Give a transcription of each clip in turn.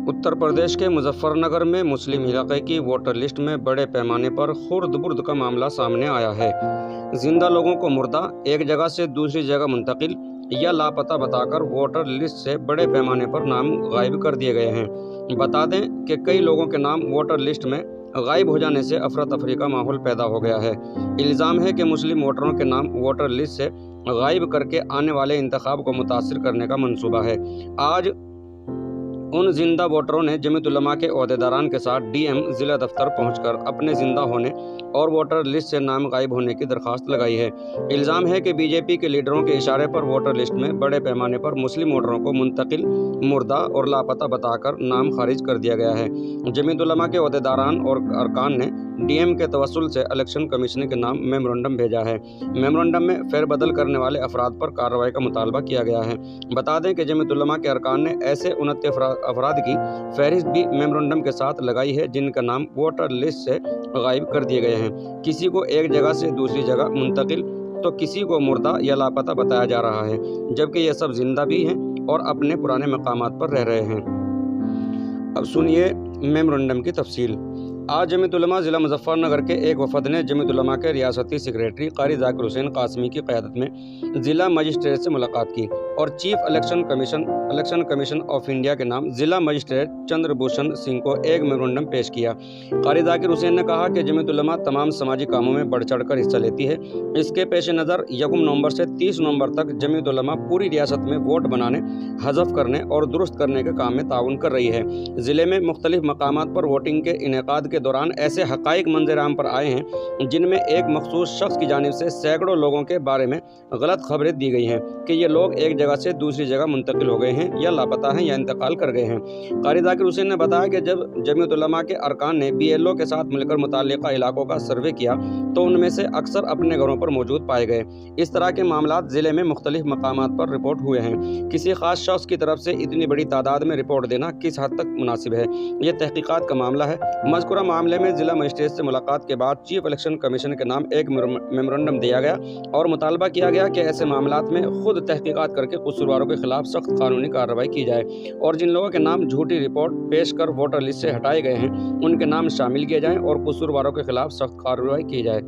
उत्तर प्रदेश के मुजफ्फरनगर में मुस्लिम इलाके की वोटर लिस्ट में बड़े पैमाने पर खुर्द-बुर्द का मामला सामने आया है। जिंदा लोगों को मुर्दा, एक जगह से दूसरी जगह मुंतकिल या लापता बताकर वोटर लिस्ट से बड़े पैमाने पर नाम गायब कर दिए गए हैं। बता दें कि कई लोगों के नाम वोटर लिस्ट में गायब हो जाने से अफरा तफरी का माहौल पैदा हो गया है। इल्ज़ाम है कि मुस्लिम वोटरों के नाम वोटर लिस्ट से गायब करके आने वाले इंतखाब को मुतासिर करने का मंसूबा है। आज उन जिंदा वोटरों ने जमीयत उलमा के ओहदेदारान के साथ डीएम जिला दफ्तर पहुंचकर अपने जिंदा होने और वोटर लिस्ट से नाम गायब होने की दरख्वास्त लगाई है। इल्ज़ाम है कि बीजेपी के लीडरों के इशारे पर वोटर लिस्ट में बड़े पैमाने पर मुस्लिम वोटरों को मुंतकिल, मुर्दा और लापता बताकर नाम खारिज कर दिया गया है। जमीयत उलमा के ओहदेदारान और अरकान ने डीएम के तवस्सुल से इलेक्शन कमीशन के नाम मेमोरेंडम भेजा है। मेमोरेंडम में फेरबदल करने वाले अफराद पर कार्रवाई का मुतालबा किया गया है। बता दें कि जमीयत उलमा के अरकान ने ऐसे 29 अफराद की फहरिस्त भी मेमोरेंडम के साथ लगाई है जिनका नाम वोटर लिस्ट से गायब कर दिए गए हैं। किसी को एक जगह से दूसरी जगह मुंतकिल तो किसी को मुर्दा या लापता बताया जा रहा है, जबकि ये सब जिंदा भी हैं और अपने पुराने मकामात पर रह रहे हैं। अब सुनिए मेमोरेंडम की तफसील। आज जमीयत उलमा ज़िला मुजफ्फरनगर के एक वफद ने जमीयत उलमा के रियासती सेक्रेटरी कारी ज़ाकिर हुसैन कासमी की क़यादत में ज़िला मजिस्ट्रेट से मुलाकात की और chief election commission of India के नाम ज़िला मजिस्ट्रेट चंद्रभूषण सिंह को एक मेमोरेंडम पेश किया। कारी ज़ाकिर हुसैन ने कहा कि जमीयत उलमा तमाम समाजी कामों में बढ़ चढ़ कर हिस्सा लेती है। इसके पेश नज़र 1 नवंबर से 30 नवंबर तक जमीयत उलमा पूरी रियासत में वोट बनाने, हज़फ करने और दुरुस्त करने के काम में ताउन कर रही है। ज़िले में मुख्तलिफ मकामात पर वोटिंग के इनेकाद के दौरान ऐसे हक़ाइक़ मंज़र-ए-आम पर आए हैं जिनमें एक मखसूस शख्स की जानिब से सैकड़ों लोगों के बारे में गलत खबरें दी गई हैं कि ये लोग एक जगह से दूसरी जगह मुंतकिल हो गए हैं या लापता हैं या इंतकाल कर गए हैं। कारी ज़ाकिर हुसैन ने बताया कि जब जमीयत उलमा के अरकान ने बीएलओ के साथ मिलकर मुताल्लिक़ा इलाकों का सर्वे किया तो उनमें से अक्सर अपने घरों पर मौजूद पाए गए। इस तरह के मामलात ज़िले में मुख्तलिफ मकामात पर रिपोर्ट हुए हैं। किसी ख़ास शख्स की तरफ से इतनी बड़ी तादाद में रिपोर्ट देना किस हद तक मुनासिब है, ये तहकीकात का मामला है। मज़कूरा मामले में ज़िला मजिस्ट्रेट से मुलाकात के बाद चीफ इलेक्शन कमीशन के नाम एक मेमोरेंडम दिया गया और मुतालबा किया गया कि ऐसे मामलात में खुद तहकीकात करके कसूरवारों के खिलाफ सख्त कानूनी कार्रवाई की जाए और जिन लोगों के नाम झूठी रिपोर्ट पेश कर वोटर लिस्ट से हटाए गए हैं उनके नाम शामिल किए जाएँ और कसूरवारों के खिलाफ सख्त कार्रवाई की जाए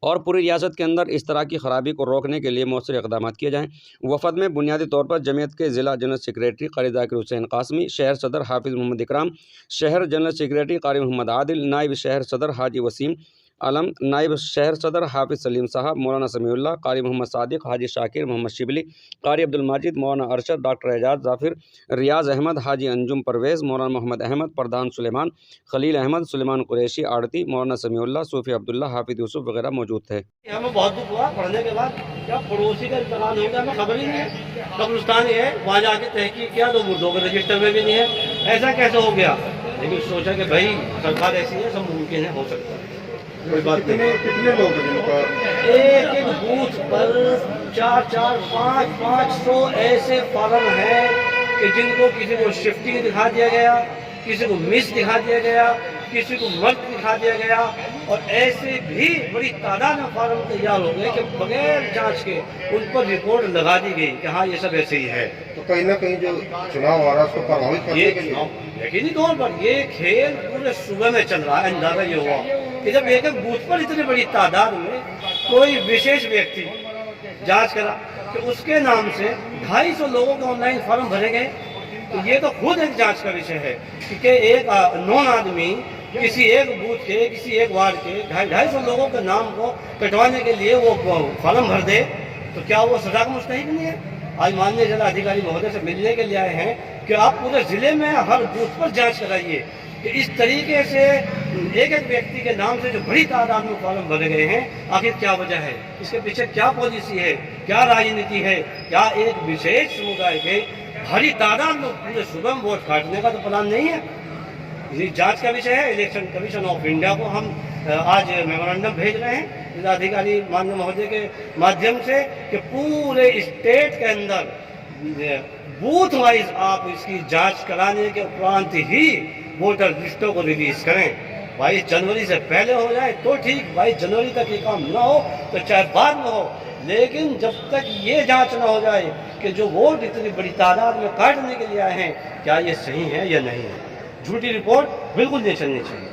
और पूरी रियासत के अंदर इस तरह की खराबी को रोकने के लिए मौसर इक़दाम किए जाएँ। वफद में बुनियादी तौर पर जमीयत के ज़िला जनरल सेक्रेटरी कारी ज़ाकिर हुसैन कासमी, शहर सदर हाफिज़ मोहम्मद इकराम, शहर जनरल सेक्रेटरी कारी मोहम्मद आदिल, नायब शहर सदर हाजी वसीम आलम, नायब शहर सदर हाफिज़ सलीम साहब, मौलाना समीउल्लाह, कारी मोहम्मद सादिक, हाजी शाकिर, मोहम्मद शिबली, कारी अब्दुल माजिद, मौलाना अरशद, डॉक्टर एजाज जाफिर, रियाज अहमद, हाजी अंजुम परवेज़, मौलाना मोहम्मद अहमद, प्रधान सुलेमान, खलील अहमद, सुलेमान कुरैशी आड़ती, मौलाना समीउल्लाह, सूफ़ी अब्दुल्ला, हाफिज़ यूसुफ वगैरह मौजूद थे। हमें बहुत दुख हुआ पढ़ने के बाद, क्या पड़ोसी का इंतकाल हो गया, हमें खबर ही नहीं है। कब्रिस्तान है, वहाँ जाके तहकीक किया तो मुर्दों के रजिस्टर में भी नहीं है। ऐसा कैसे हो गया? लेकिन सोचा कि भाई सरकार ऐसी है, सब मुमकिन है, हो सकता है, कोई बात नहीं। कितने लोग हैं जिनका एक एक बूथ पर 400, 500 ऐसे फार्म हैं कि जिनको किसी को शिफ्टिंग दिखा दिया गया, किसी को मिस दिखा दिया गया, किसी को मर्द दिखा दिया गया और ऐसे भी बड़ी तादाद में फार्म तैयार हो गए कि बगैर जांच के उन पर रिपोर्ट लगा दी गई कि हाँ ये सब ऐसे ही है। तो कहीं ना कहीं जो चुनाव आ रहा है उसको प्रभावित करने के लिए यकीनी तौर पर ये खेल पूरे सूबे में चल रहा है। अंदाजा ये हुआ कि जब एक एक बूथ पर इतनी बड़ी तादाद में कोई विशेष व्यक्ति जांच करा कि उसके नाम से 250 लोगों के ऑनलाइन फॉर्म भरे गए, तो ये तो खुद एक जांच का विषय है कि एक नॉन आदमी किसी एक बूथ के, किसी एक वार्ड के 250 लोगों के नाम को कटवाने के लिए वो फॉर्म भर दे, तो क्या वो सजा का मुस्तहिक नहीं है? आज माननीय जिला अधिकारी महोदय से मिलने के लिए आए हैं कि आप पूरे जिले में हर बूथ पर जांच कराइए कि इस तरीके से एक एक व्यक्ति के नाम से जो बड़ी तादाद में फॉर्म भरे गए हैं, आखिर क्या वजह है, इसके पीछे क्या पॉलिसी है, क्या राजनीति है, क्या एक विशेष समुदाय के भारी तादाद में पूरे सूबे में वोट काटने का तो प्लान नहीं है। ये जांच का विषय है। इलेक्शन कमीशन ऑफ इंडिया को हम आज मेमोरेंडम भेज रहे हैं जिलाधिकारी माननीय महोदय के माध्यम से कि पूरे स्टेट के अंदर बूथ वाइज आप इसकी जांच कराने के उपरांत ही वोटर लिस्टों को रिलीज करें। 22 जनवरी से पहले हो जाए तो ठीक, 22 जनवरी तक ये काम ना हो तो चाहे बाद में हो, लेकिन जब तक ये जांच ना हो जाए कि जो वोट इतनी बड़ी तादाद में काटने के लिए आए हैं क्या ये सही है या नहीं है, झूठी रिपोर्ट बिल्कुल नहीं चलनी चाहिए।